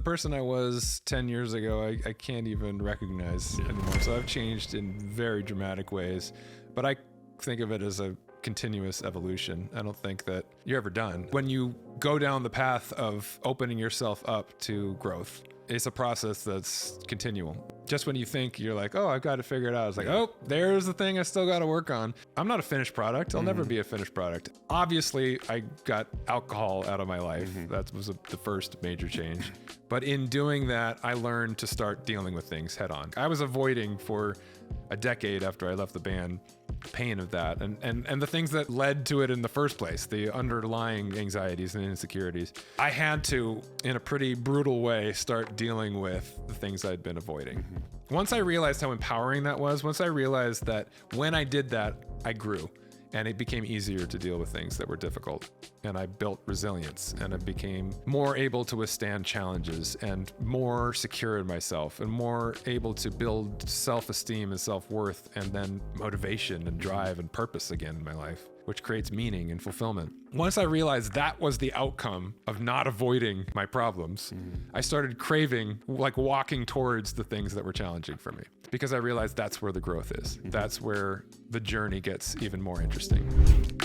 person I was 10 years ago, I can't even recognize anymore. So I've changed in very dramatic ways, but I think of it as a continuous evolution. I don't think that you're ever done. When you go down the path of opening yourself up to growth, it's a process that's continual. Just when you think you're like, oh, I've got to figure it out, it's like, oh, there's the thing I still got to work on. I'm not a finished product. I'll never be a finished product. Obviously, I got alcohol out of my life. That was the first major change. But in doing that, I learned to start dealing with things head on. I was avoiding for a decade after I left the band the pain of that and the things that led to it in the first place, the underlying anxieties and insecurities. I had to, in a pretty brutal way, start dealing with the things I'd been avoiding. Once I realized how empowering that was, once I realized that when I did that, I grew. And it became easier to deal with things that were difficult. And I built resilience, and I became more able to withstand challenges and more secure in myself and more able to build self-esteem and self-worth and then motivation and drive and purpose again in my life, which creates meaning and fulfillment. Once I realized that was the outcome of not avoiding my problems, I started craving, like walking towards the things that were challenging for me, because I realized that's where the growth is. That's where the journey gets even more interesting.